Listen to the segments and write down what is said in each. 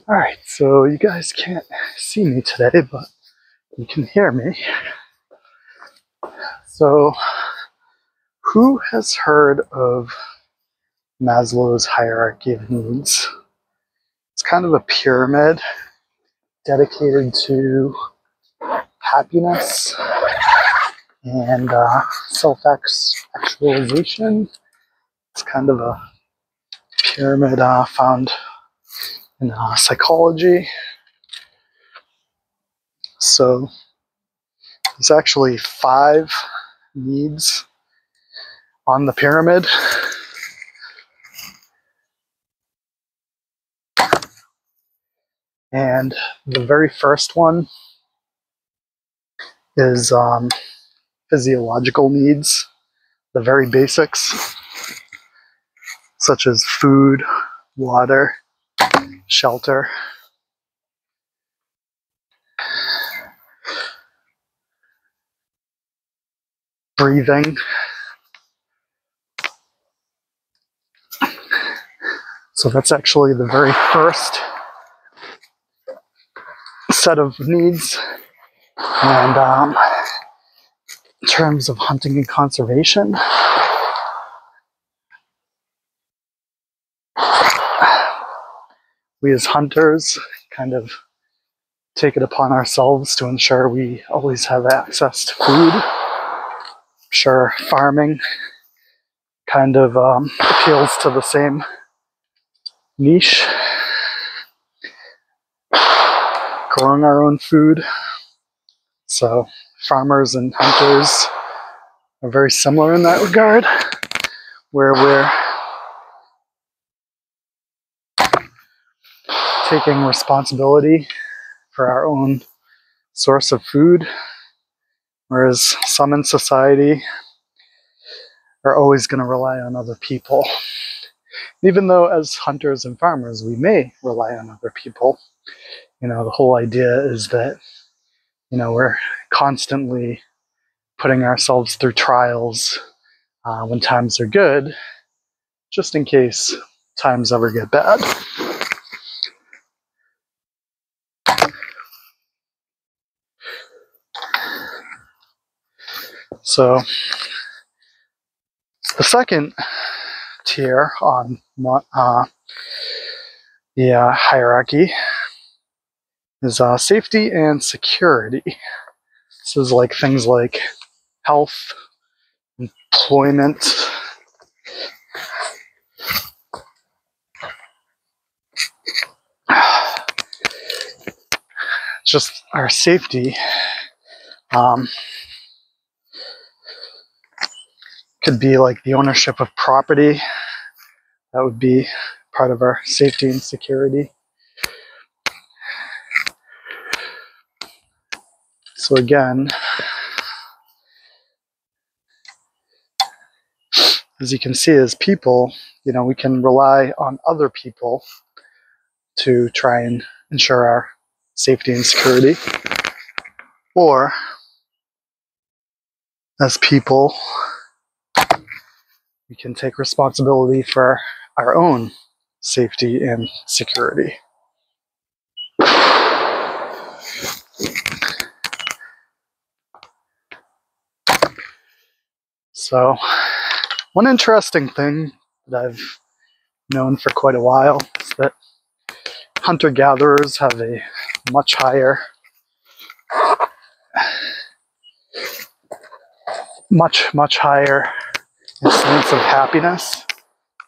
Alright, so you guys can't see me today, but you can hear me. So, who has heard of Maslow's Hierarchy of Needs? It's kind of a pyramid dedicated to happiness and self-actualization. It's kind of a pyramid found in psychology. So there's actually 5 needs on the pyramid. And the very first one is physiological needs, the very basics, such as food, water, shelter. Breathing. So that's actually the very first set of needs. And in terms of hunting and conservation, we as hunters kind of take it upon ourselves to ensure we always have access to food. Sure, farming kind of appeals to the same niche. Growing our own food. So farmers and hunters are very similar in that regard, where we're taking responsibility for our own source of food, whereas some in society are always going to rely on other people. Even though as hunters and farmers we may rely on other people, the whole idea is that we're constantly putting ourselves through trials when times are good, just in case times ever get bad. So the second tier on the hierarchy is safety and security. This is like things like health, employment, just our safety. Could be like the ownership of property. That would be part of our safety and security. So again, as you can see, as people, we can rely on other people to try and ensure our safety and security. Or, as people, we can take responsibility for our own safety and security. So, one interesting thing that I've known for quite a while is that hunter-gatherers have a much higher incidence of happiness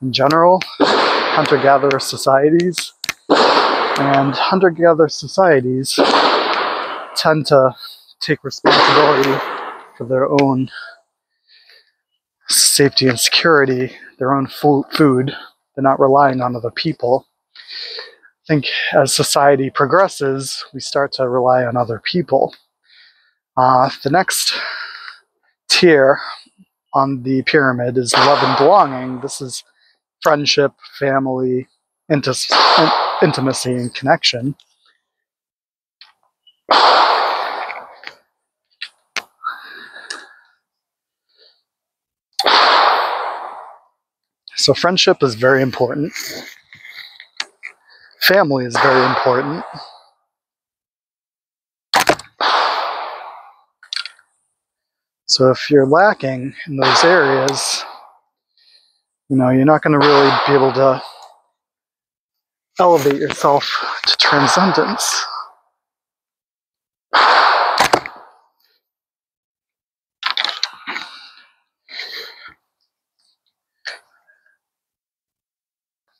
in general, hunter-gatherer societies. And hunter-gatherer societies tend to take responsibility for their own safety and security, their own food. They're not relying on other people. I think as society progresses, we start to rely on other people. The next tier on the pyramid is love and belonging. This is friendship, family, intimacy, and connection. So friendship is very important. Family is very important. So if you're lacking in those areas, you're not going to really be able to elevate yourself to transcendence.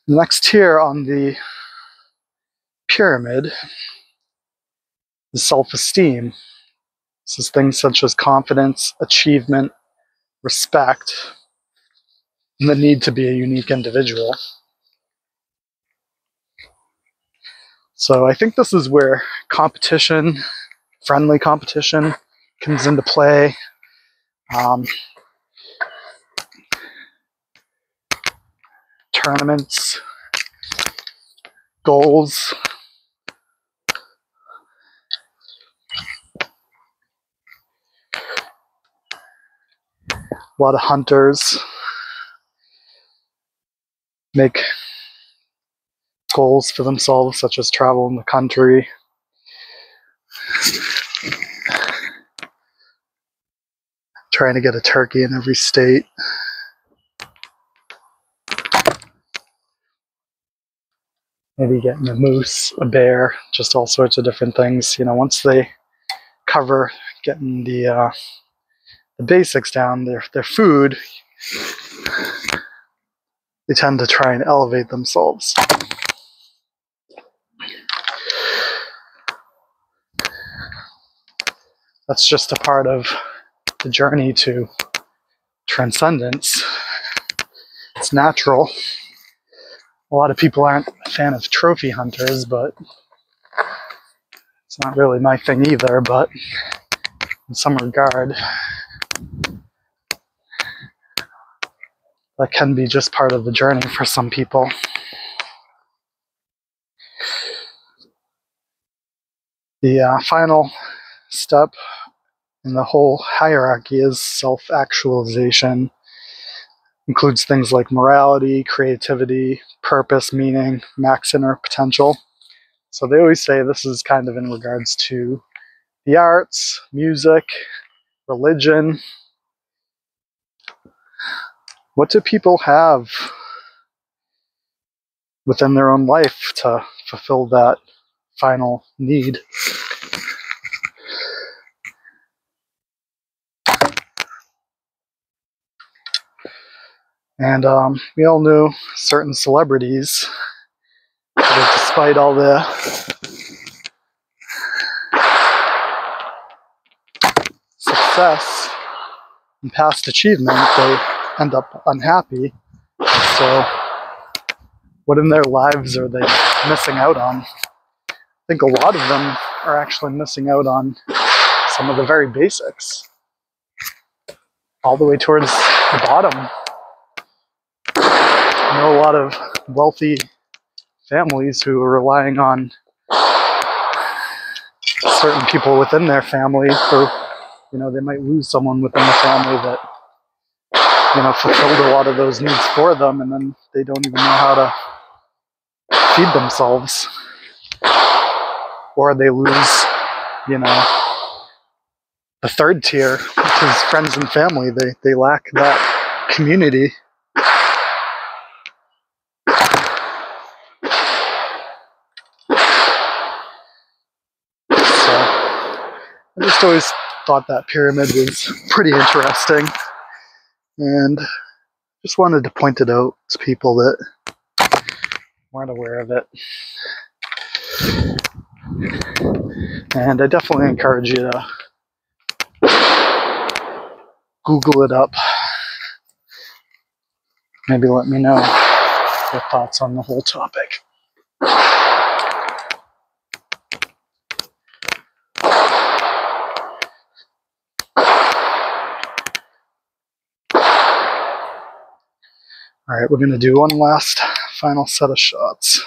Next here on the pyramid is self-esteem. This is things such as confidence, achievement, respect, and the need to be a unique individual. So I think this is where competition, friendly competition, comes into play. Tournaments, goals. A lot of hunters make goals for themselves, such as traveling the country, trying to get a turkey in every state. Maybe getting a moose, a bear, just all sorts of different things. Once they cover getting the basics down, their food, they tend to try and elevate themselves. That's just a part of the journey to transcendence. It's natural. A lot of people aren't a fan of trophy hunters, but it's not really my thing either, but in some regard, that can be just part of the journey for some people. The final step in the whole hierarchy is self-actualization. Includes things like morality, creativity, purpose, meaning, max inner potential. So they always say this is kind of in regards to the arts, music, religion. What do people have within their own life to fulfill that final need? And we all knew certain celebrities that despite all the success and past achievement, they end up unhappy. So what in their lives are they missing out on? I think a lot of them are actually missing out on some of the very basics, all the way towards the bottom. I know a lot of wealthy families who are relying on certain people within their family, or they might lose someone within the family that fulfilled a lot of those needs for them, and then they don't even know how to feed themselves, or they lose the third tier, which is friends and family. They lack that community. I just always thought that pyramid was pretty interesting, and just wanted to point it out to people that weren't aware of it. And I definitely encourage you to Google it up. Maybe let me know your thoughts on the whole topic. All right, we're going to do one last final set of shots.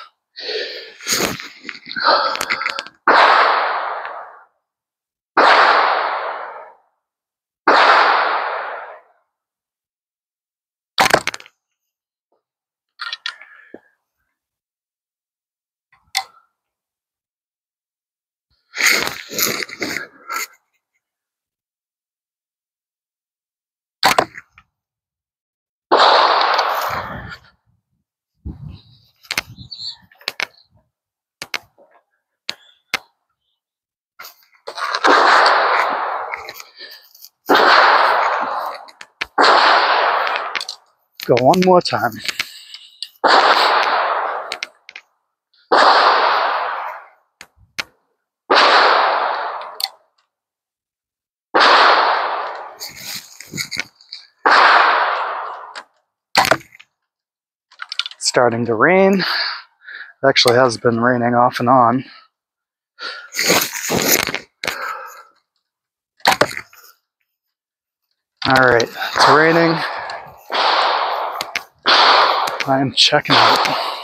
Go one more time. Starting to rain. It actually has been raining off and on. Alright, it's raining. I am checking out.